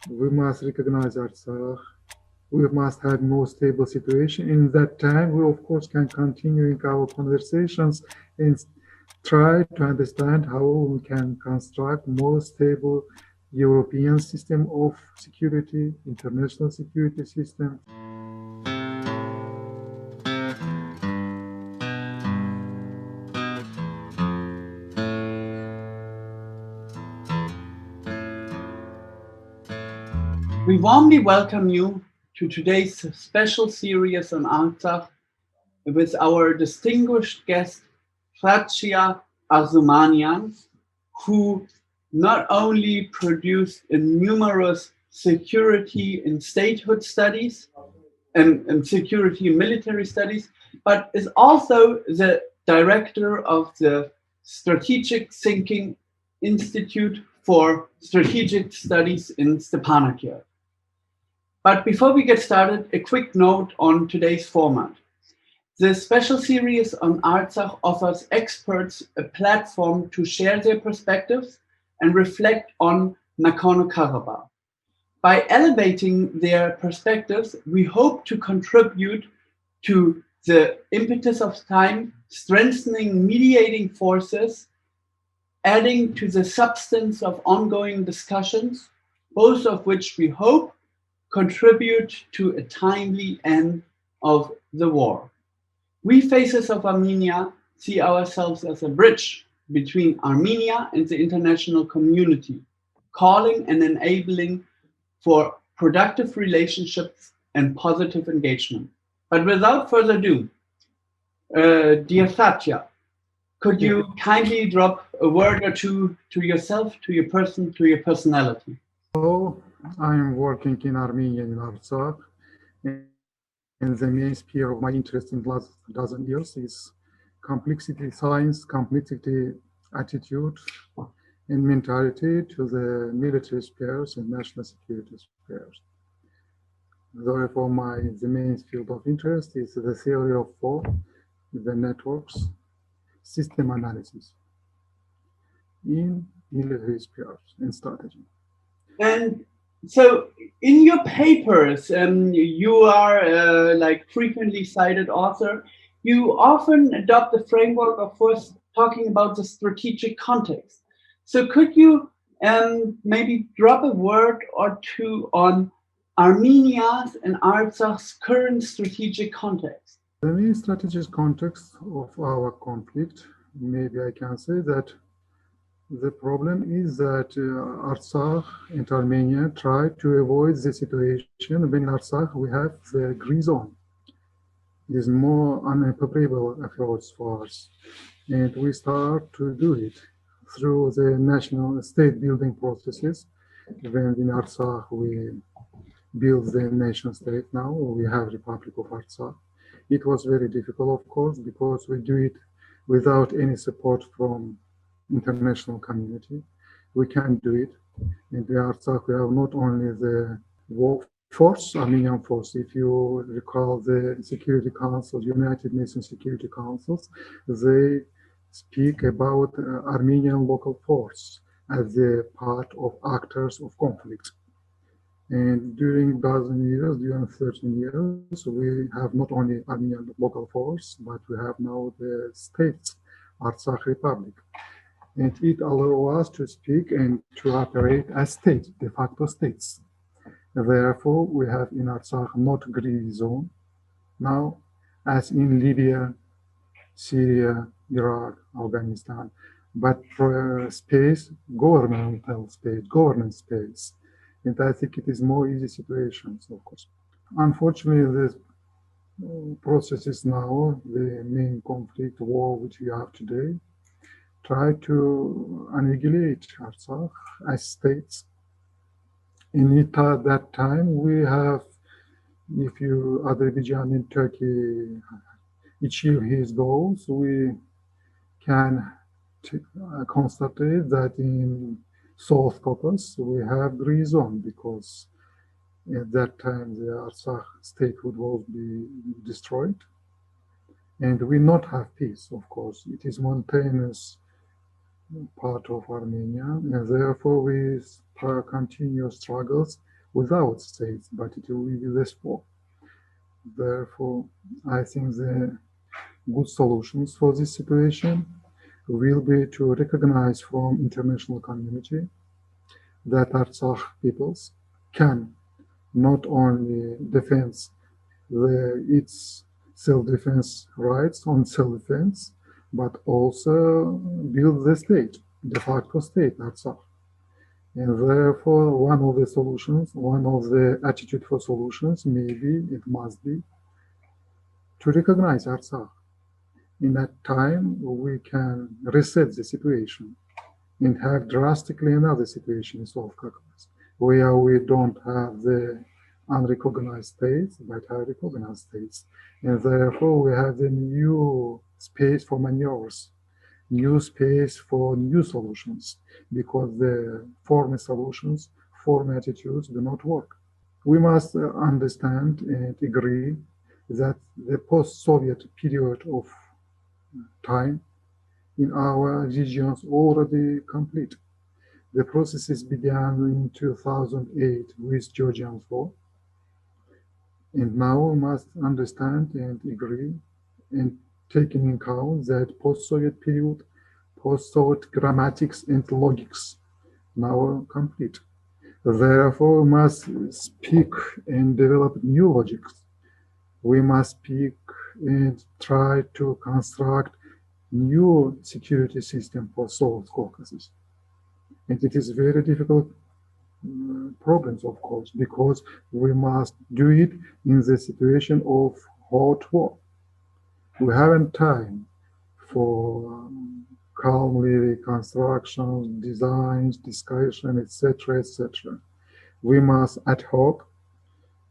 We must recognize Artsakh. We must have more stable situation. In that time, we of course can continue our conversations and try to understand how we can construct more stable European system of security, international security system. We warmly welcome you to today's special series on Artsakh with our distinguished guest, Hratchya Arzumanian, who not only produced numerous security and statehood studies and security and military studies, but is also the director of the Strategic Thinking Institute for Strategic Studies in Stepanakert. But before we get started, a quick note on today's format. The special series on Artsakh offers experts a platform to share their perspectives and reflect on Nagorno-Karabakh. By elevating their perspectives, we hope to contribute to the impetus of time, strengthening mediating forces, adding to the substance of ongoing discussions, both of which we hope contribute to a timely end of the war. We, Faces of Armenia, see ourselves as a bridge between Armenia and the international community, calling and enabling for productive relationships and positive engagement. But without further ado, dear Hratchya, could you kindly drop a word or two to yourself, to your person, to your personality? So I'm working in Armenia in Artsakh, and the main sphere of my interest in the last dozen years is complexity science, complexity attitude, and mentality to the military spheres and national security spheres. Therefore, the main field of interest is the theory of war, the networks, system analysis in military spheres and strategy. And so, in your papers, you are like frequently cited author. You often adopt the framework of first talking about the strategic context. So, could you maybe drop a word or two on Armenia's and Artsakh's current strategic context? The main strategic context of our conflict, maybe I can say that the problem is that Artsakh and Armenia try to avoid the situation when in Artsakh we have the gray zone. It is more unfavorable approach for us. And we start to do it through the national state building processes. When in Artsakh we build the nation state now, we have Republic of Artsakh. It was very difficult, of course, because we do it without any support from international community. We can do it. In the Artsakh, we have not only the war force, Armenian force. If you recall the Security Council, United Nations Security Councils, they speak about Armenian local force as a part of actors of conflict. And during dozen years, during 13 years, we have not only Armenian local force, but we have now the states, Artsakh Republic. And it allows us to speak and to operate as states, de facto states. Therefore, we have in Artsakh not gray zone now, as in Libya, Syria, Iraq, Afghanistan, but space, governmental space, governance space. And I think it is more easy situations, of course. Unfortunately, the processes now, the main conflict war which we have today, try to annihilate Artsakh as states. In it, at that time, we have, if you Azerbaijan and Turkey achieve his goals, we can constatate that in South Caucasus we have gray zone because at that time the Artsakh statehood will be destroyed, and we not have peace. Of course, it is mountainous part of Armenia, and therefore we continue struggles without states, but it will be less war. Therefore, I think the good solutions for this situation will be to recognize from international community that Artsakh peoples can not only defend its self-defense rights on self-defense, but also build the state, de facto state, Artsakh. And therefore, one of the solutions, one of the attitude for solutions, maybe it must be to recognize Artsakh. In that time, we can reset the situation and have drastically another situation in South Caucasus, where we don't have the unrecognized states, but have recognized states. And therefore, we have the new space for maneuvers, new space for new solutions, because the former solutions, former attitudes do not work. We must understand and agree that the post-Soviet period of time in our regions already complete. The processes began in 2008 with Georgian War. And now we must understand and agree and taking in account that post-Soviet period, post-Soviet grammatics and logics now complete. Therefore, we must speak and develop new logics. We must speak and try to construct new security system for South Caucasus. And it is very difficult problems, of course, because we must do it in the situation of hot war. We haven't time for calmly reconstruction, designs, discussion, etc., etc. We must ad hoc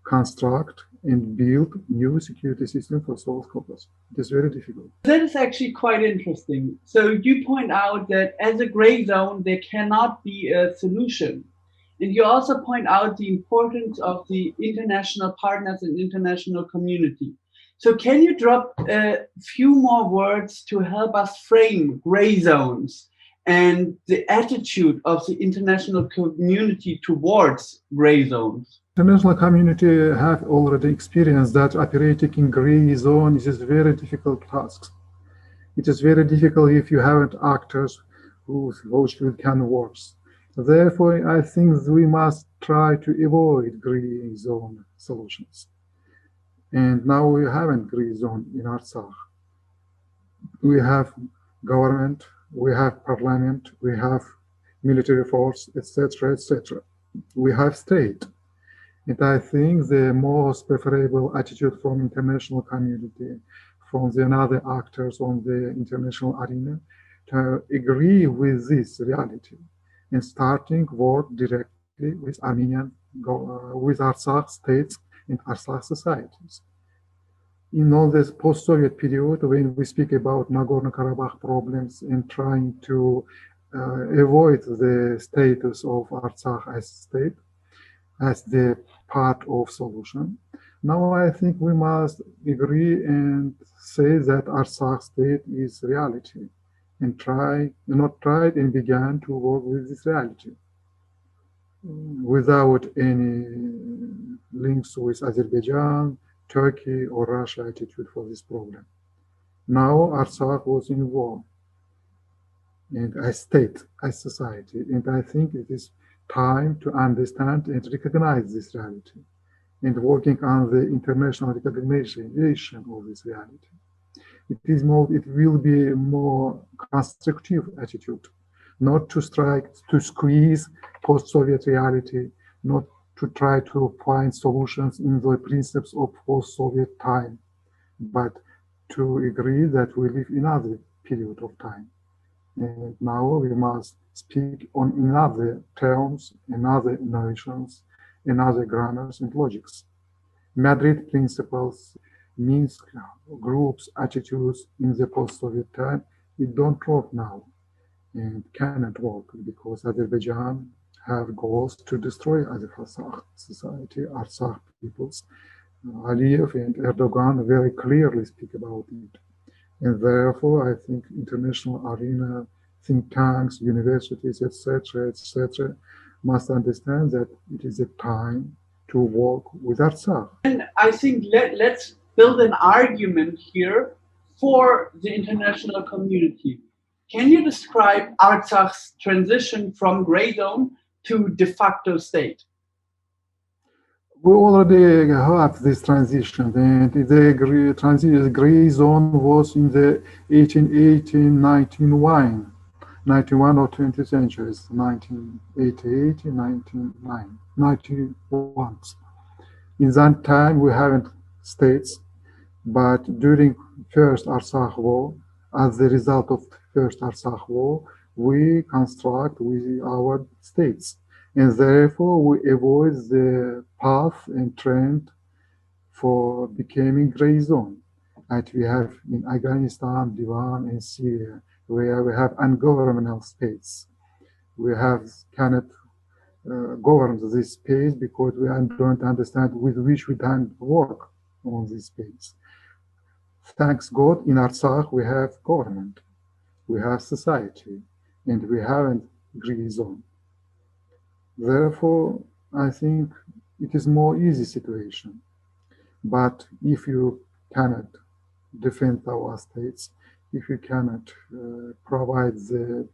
construct and build new security system for South Caucasus. It is very difficult. That is actually quite interesting. So you point out that as a gray zone, there cannot be a solution. And you also point out the importance of the international partners and international community. So can you drop a few more words to help us frame gray zones and the attitude of the international community towards gray zones? International community have already experienced that operating in gray zone is a very difficult task. It is very difficult if you haven't actors who can work. Therefore, I think we must try to avoid gray zone solutions. And now we haven't gray zone in Artsakh. We have government, we have parliament, we have military force, etc., etc. We have state. And I think the most preferable attitude from international community, from the other actors on the international arena, to agree with this reality and starting work directly with Armenian, with Artsakh states and Artsakh societies. In all this post-Soviet period, when we speak about Nagorno-Karabakh problems and trying to avoid the status of Artsakh as state, as the part of solution. Now I think we must agree and say that Artsakh state is reality and began to work with this reality without any links with Azerbaijan, Turkey or Russia attitude for this problem. Now Artsakh was in war and as state, as society, and I think it is time to understand and recognize this reality and working on the international recognition of this reality. It will be a more constructive attitude, not to squeeze post-Soviet reality, not to try to find solutions in the principles of post-Soviet time, but to agree that we live in another period of time. And now we must speak on another terms, another notions, another grammars and logics. Madrid principles, Minsk groups, attitudes in the post-Soviet time, it don't work now and cannot work because Azerbaijan have goals to destroy Artsakh society, Artsakh peoples. Aliyev and Erdogan very clearly speak about it. And therefore, I think international arena, think tanks, universities, etc., etc., must understand that it is a time to work with Artsakh. And I think let's build an argument here for the international community. Can you describe Artsakh's transition from gray zone to de facto state? We already have this transition, and the gray zone was in the 1818, 91 or 20th centuries, 1988, 1991. In that time, we haven't states, but during First Artsakh War, as the result of First Artsakh War, we construct with our states. And therefore, we avoid the path and trend for becoming gray zone that we have in Afghanistan, Iran, and Syria, where we have ungovernmental states. We cannot govern this space because we don't understand with which we can work on this space. Thanks God, in Artsakh we have government, we have society, and we haven't gray zone. Therefore, I think it is more easy situation. But if you cannot defend our states, if you cannot provide the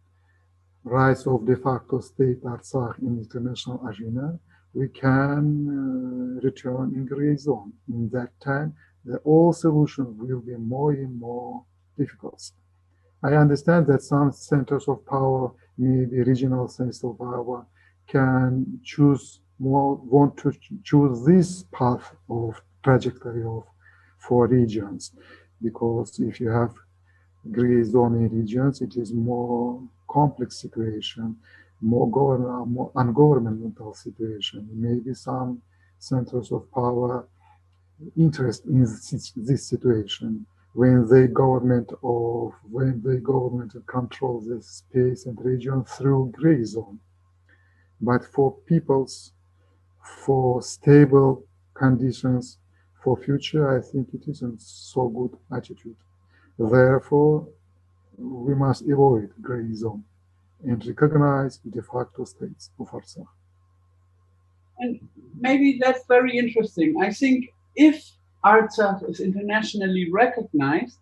rights of de facto state Artsakh in international arena, we can return in gray zone. In that time, all solutions will be more and more difficult. I understand that some centers of power, maybe regional centers of power, can want to choose this path of trajectory for regions, because if you have gray zone in regions, it is more complex situation, more ungovernmental situation. Maybe some centers of power interest in this situation when the government controls the space and region through gray zone. But for peoples, for stable conditions for future, I think it isn't so good attitude. Therefore, we must avoid gray zone and recognize de facto states of Artsakh. And maybe that's very interesting. I think if Artsakh is internationally recognized,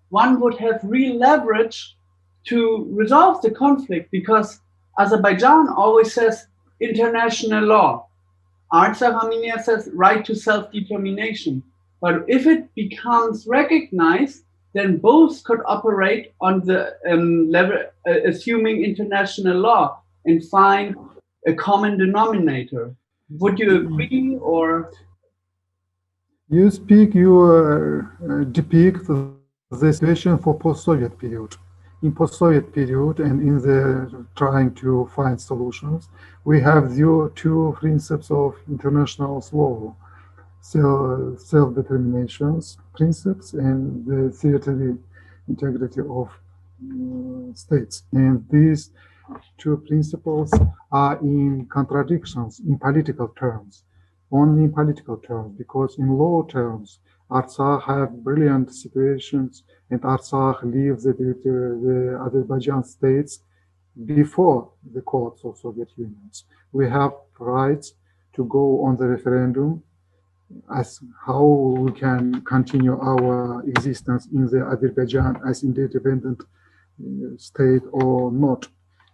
one would have real leverage to resolve the conflict, because Azerbaijan always says international law. Artsakh Armenia says right to self-determination. But if it becomes recognized, then both could operate on the level, assuming international law, and find a common denominator. Would you agree, or? You depict the situation for post-Soviet period. In post-Soviet period and in the trying to find solutions, we have the two principles of international law, self-determination principles and the territorial integrity of states. And these two principles are in contradictions in political terms, only in political terms, because in law terms, Artsakh have brilliant situations, and Artsakh leaves the Azerbaijan states before the courts of Soviet Union. We have rights to go on the referendum as how we can continue our existence in the Azerbaijan as independent state or not.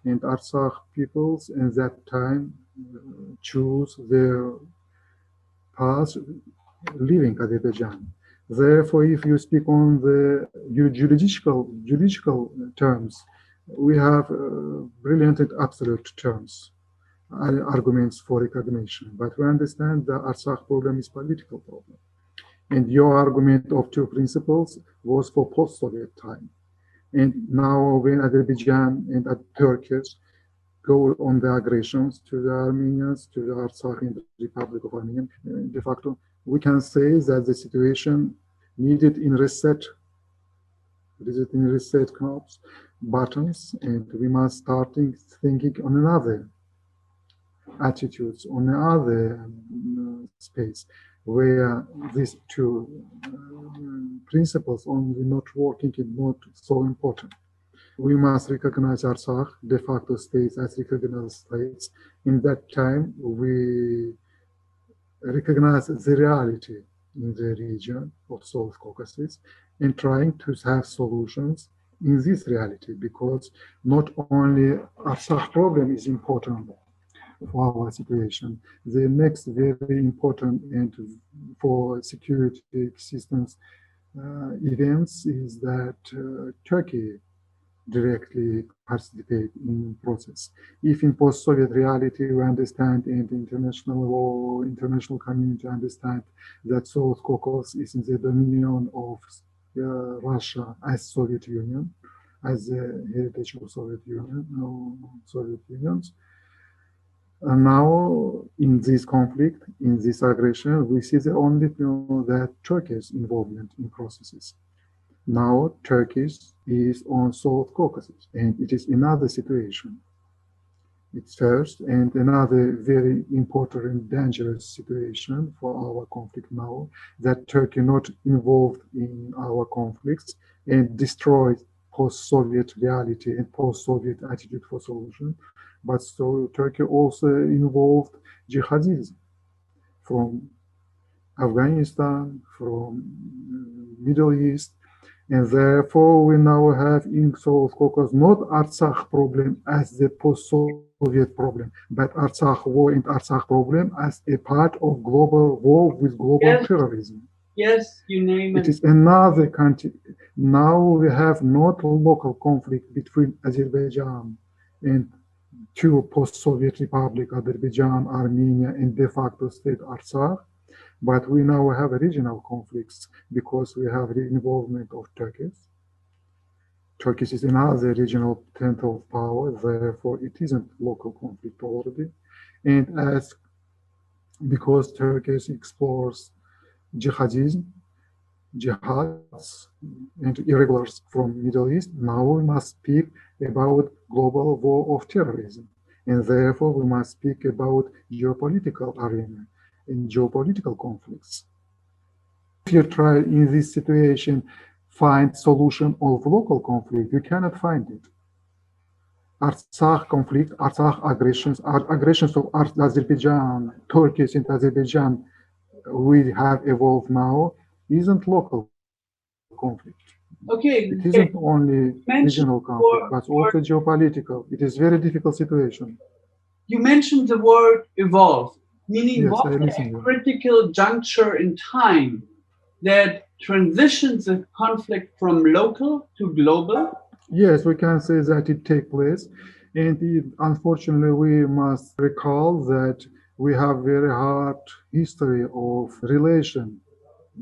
And Artsakh peoples at that time choose their path leaving Azerbaijan. Therefore, if you speak on the juridical terms, we have brilliant and absolute terms, arguments for recognition. But we understand the Artsakh problem is political problem. And your argument of two principles was for post-Soviet time. And now when Azerbaijan and Turkey go on the aggressions to the Armenians, to the Artsakh and the Republic of Armenia, de facto, we can say that the situation needed in reset knobs, buttons, and we must start thinking on another attitudes, on another space where these two principles only not working and not so important. We must recognize Artsakh de facto states as recognized states. In that time, we recognize the reality in the region of South Caucasus and trying to have solutions in this reality, because not only Artsakh problem is important for our situation. The next very important and for security systems events is that Turkey directly participate in process. If in post-Soviet reality we understand and international law, international community understand that South Caucasus is in the dominion of Russia as Soviet Union, as the heritage of Soviet Union, Soviet Unions. And now in this conflict, in this aggression, we see the only thing that Turkey's involvement in processes. Now Turkey is on South Caucasus, and it is another situation. It's first and another very important and dangerous situation for our conflict now, that Turkey not involved in our conflicts and destroyed post-Soviet reality and post-Soviet attitude for solution, but so Turkey also involved jihadism from Afghanistan, from Middle East. And therefore, we now have in South Caucasus not Artsakh problem as the post-Soviet problem, but Artsakh war and Artsakh problem as a part of global war with global terrorism. Yes, you name it. It is another country. Now we have not a local conflict between Azerbaijan and two post-Soviet republics, Azerbaijan, Armenia, and de facto state Artsakh. But we now have regional conflicts because we have the involvement of Turkey. Turkey is another regional center of power, therefore it isn't local conflict already. And as because Turkey explores jihadism, jihads, and irregulars from Middle East, now we must speak about global war of terrorism. And therefore we must speak about geopolitical arena in geopolitical conflicts. If you try in this situation find solution of local conflict, you cannot find it. Artsakh conflict, Artsakh aggressions of Azerbaijan, Turkey and Azerbaijan we have evolved now isn't local conflict. Okay. It isn't only regional conflict, but also geopolitical. It is very difficult situation. You mentioned the word evolve. Meaning, yes, what is a critical juncture in time that transitions the conflict from local to global? Yes, we can say that it takes place. And unfortunately, we must recall that we have very hard history of relation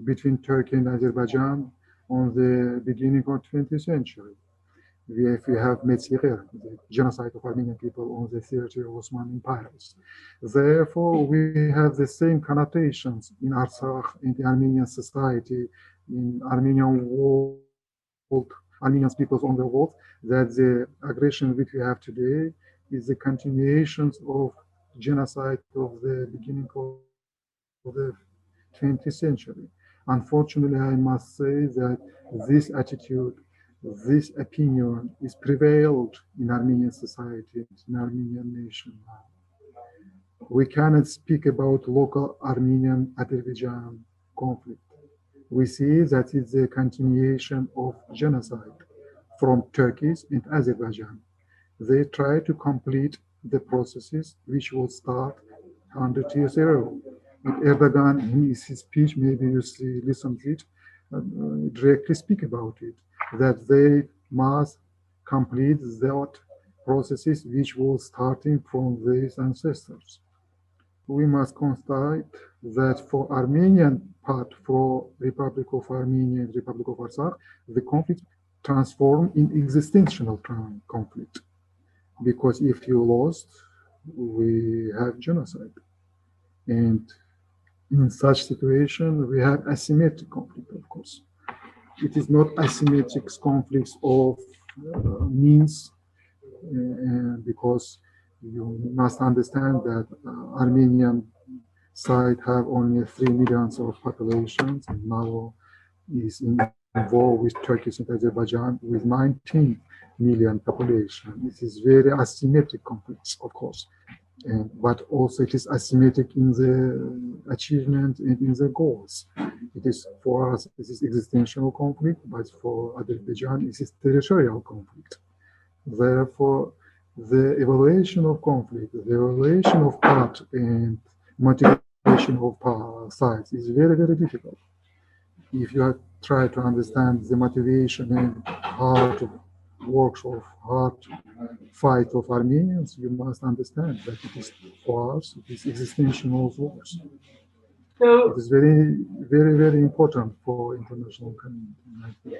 between Turkey and Azerbaijan on the beginning of 20th century. If we have Metzger, the genocide of Armenian people on the theater of Ottoman empires. Therefore, we have the same connotations in Artsakh, in the Armenian society, in Armenian world, Armenian peoples on the world, that the aggression which we have today is the continuations of genocide of the beginning of the 20th century. Unfortunately, I must say that this attitude, this opinion is prevailed in Armenian society, in Armenian nation now. We cannot speak about local Armenian-Azerbaijan conflict. We see that it's a continuation of genocide from Turkey and Azerbaijan. They try to complete the processes which will start 100 years ago. But Erdogan, in his speech, maybe you listen to it, directly speak about it, that they must complete that processes which were starting from these ancestors. We must constate that for Armenian part, for Republic of Armenia and Republic of Artsakh, the conflict transformed in existential conflict. Because if you lost, we have genocide. And in such situation, we have asymmetric conflict, of course. It is not asymmetric conflicts of means, because you must understand that Armenian side have only 3 million of populations, and now is in war with Turkey and Azerbaijan with 19 million population. It is very asymmetric conflicts, of course, but also it is asymmetric in the achievement and in the goals. It is, for us, this is existential conflict, but for Azerbaijan, it is territorial conflict. Therefore, the evaluation of conflict, the evaluation of part and motivation of sides is very, very difficult. If you try to understand the motivation and heart of works of heart fight of Armenians, you must understand that it is for us, it is existential wars. So it is very, very, very important for international community.